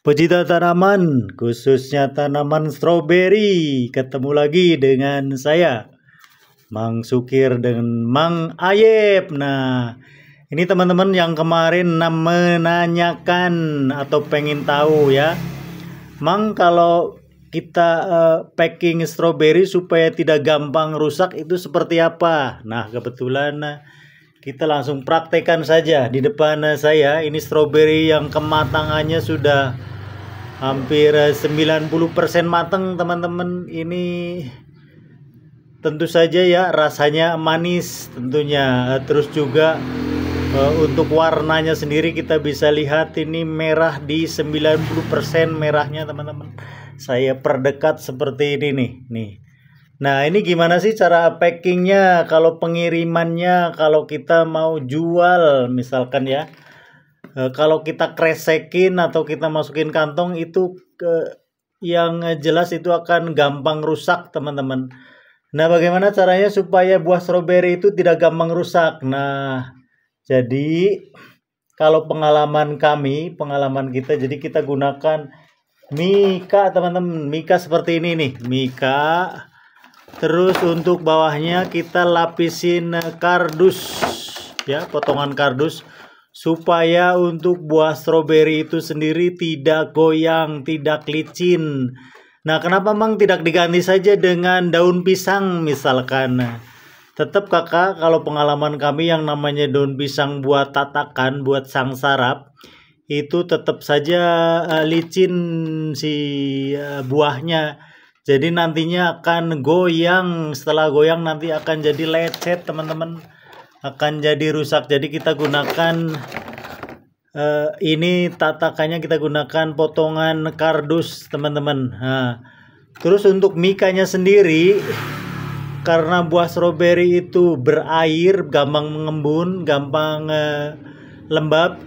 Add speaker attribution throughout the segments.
Speaker 1: Pecinta tanaman, khususnya tanaman stroberi, ketemu lagi dengan saya, Mang Sukir dengan Mang Ayep. Nah, ini teman-teman yang kemarin menanyakan atau pengen tahu ya, Mang, kalau kita packing stroberi supaya tidak gampang rusak itu seperti apa? Nah, kebetulan kita langsung praktekkan saja di depan saya. Ini stroberi yang kematangannya sudah hampir 90% matang teman-teman. Ini tentu saja ya rasanya manis tentunya. Terus juga untuk warnanya sendiri kita bisa lihat ini merah di 90% merahnya teman-teman. Saya perdekat seperti ini nih. Nah, ini gimana sih cara packingnya, kalau pengirimannya, kalau kita mau jual misalkan ya. Kalau kita kresekin atau kita masukin kantong itu yang jelas itu akan gampang rusak teman-teman. Nah, bagaimana caranya supaya buah stroberi itu tidak gampang rusak? Nah, jadi kalau pengalaman kita, jadi kita gunakan mika teman-teman. Mika seperti ini nih, mika. Terus untuk bawahnya kita lapisin kardus ya, potongan kardus, supaya untuk buah stroberi itu sendiri tidak goyang, tidak licin. Nah, kenapa Mang tidak diganti saja dengan daun pisang misalkan? Tetap kakak, kalau pengalaman kami yang namanya daun pisang buat tatakan, buat sangsarap, itu tetap saja licin si buahnya. Jadi nantinya akan goyang, setelah goyang nanti akan jadi lecet teman-teman, akan jadi rusak. Jadi kita gunakan ini tatakannya, kita gunakan potongan kardus teman-teman. Nah, terus untuk mikanya sendiri, karena buah stroberi itu berair, gampang mengembun, gampang lembab,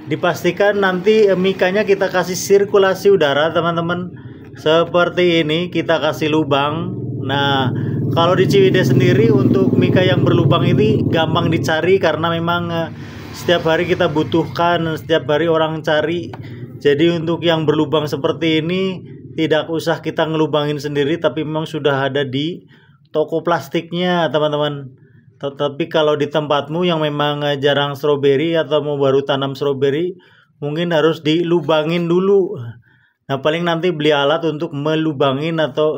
Speaker 1: dipastikan nanti mikanya kita kasih sirkulasi udara teman-teman. Seperti ini kita kasih lubang. Nah, kalau di Ciwidey sendiri untuk mika yang berlubang ini gampang dicari, karena memang setiap hari kita butuhkan, setiap hari orang cari. Jadi untuk yang berlubang seperti ini tidak usah kita ngelubangin sendiri, tapi memang sudah ada di toko plastiknya teman-teman. Tetapi kalau di tempatmu yang memang jarang stroberi atau mau baru tanam stroberi, mungkin harus dilubangin dulu. Nah, paling nanti beli alat untuk melubangin atau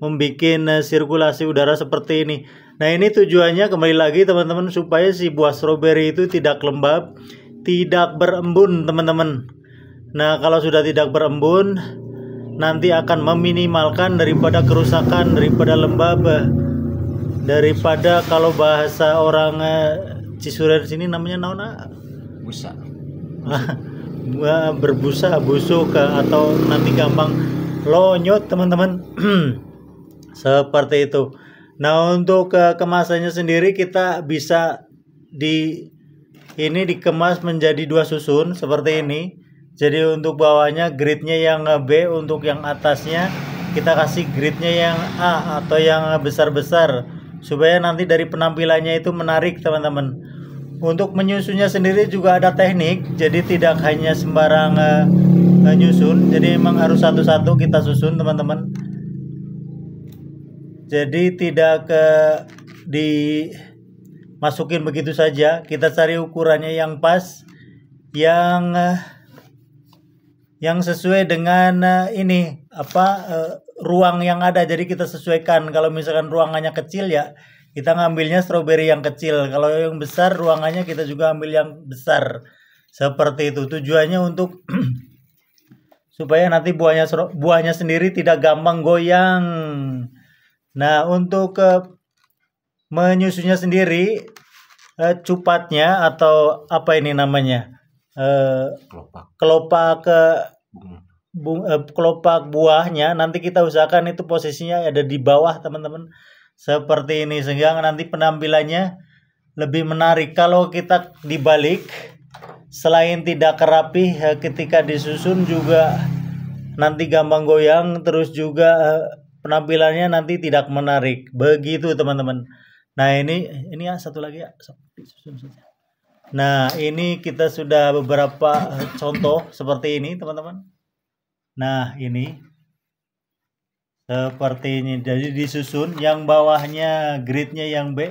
Speaker 1: membuat sirkulasi udara seperti ini. Nah, ini tujuannya kembali lagi teman-teman, supaya si buah stroberi itu tidak lembab, tidak berembun teman-teman. Nah, kalau sudah tidak berembun, nanti akan meminimalkan daripada kerusakan, daripada lembab, daripada kalau bahasa orang Cisuren sini namanya naona?
Speaker 2: Busa.
Speaker 1: Berbusa, busuk, atau nanti gampang lonyot teman-teman. Seperti itu. Nah, untuk kemasannya sendiri kita bisa dikemas menjadi 2 susun seperti ini. Jadi untuk bawahnya grade-nya yang B, untuk yang atasnya kita kasih grade-nya yang A atau yang besar-besar, supaya nanti dari penampilannya itu menarik teman-teman. Untuk menyusunnya sendiri juga ada teknik, jadi tidak hanya sembarang nyusun, jadi memang harus satu-satu kita susun teman-teman. Jadi tidak dimasukin begitu saja, kita cari ukurannya yang pas, yang sesuai dengan ruang yang ada. Jadi kita sesuaikan, kalau misalkan ruangannya kecil ya kita ngambilnya stroberi yang kecil, kalau yang besar ruangannya kita juga ambil yang besar. Seperti itu tujuannya, untuk supaya nanti buahnya sendiri tidak gampang goyang. Nah, untuk menyusunnya sendiri, cupatnya atau apa ini namanya, kelopak buahnya, nanti kita usahakan itu posisinya ada di bawah teman-teman, seperti ini, sehingga nanti penampilannya lebih menarik. Kalau kita dibalik, selain tidak rapi, ketika disusun juga nanti gampang goyang, terus juga penampilannya nanti tidak menarik. Begitu teman-teman. Nah, ini ya satu lagi ya, disusun saja. Nah, ini kita sudah beberapa contoh seperti ini, teman-teman. Nah, ini seperti ini. Jadi disusun, yang bawahnya gridnya yang B,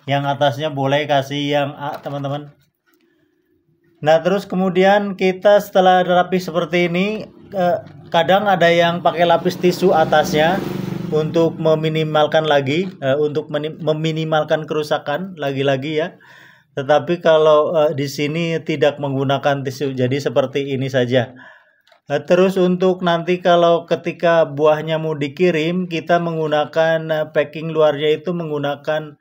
Speaker 1: yang atasnya boleh kasih yang A, teman-teman. Nah, terus kemudian kita setelah rapi seperti ini, kadang ada yang pakai lapis tisu atasnya untuk meminimalkan lagi, untuk meminimalkan kerusakan lagi-lagi ya. Tetapi kalau di sini tidak menggunakan tisu, jadi seperti ini saja. Terus untuk nanti kalau ketika buahnya mau dikirim, kita menggunakan packing luarnya itu menggunakan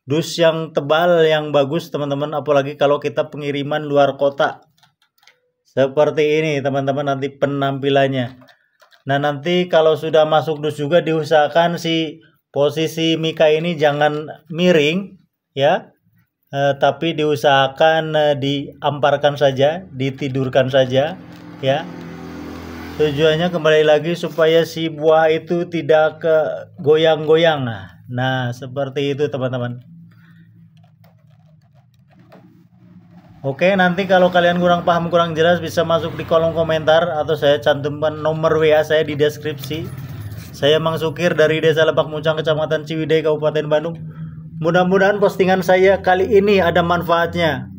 Speaker 1: dus yang tebal yang bagus, teman-teman. Apalagi kalau kita pengiriman luar kota. Seperti ini, teman-teman, nanti penampilannya. Nah, nanti kalau sudah masuk dus juga diusahakan si posisi mika ini jangan miring ya. Tapi diusahakan diamparkan saja, ditidurkan saja ya. Tujuannya kembali lagi supaya si buah itu tidak goyang-goyang. Nah, seperti itu teman-teman. Oke, nanti kalau kalian kurang paham, kurang jelas, bisa masuk di kolom komentar atau saya cantumkan nomor WA saya di deskripsi. Saya Mang Sukir dari Desa Lebak Muncang, Kecamatan Ciwidey, Kabupaten Bandung. Mudah-mudahan postingan saya kali ini ada manfaatnya.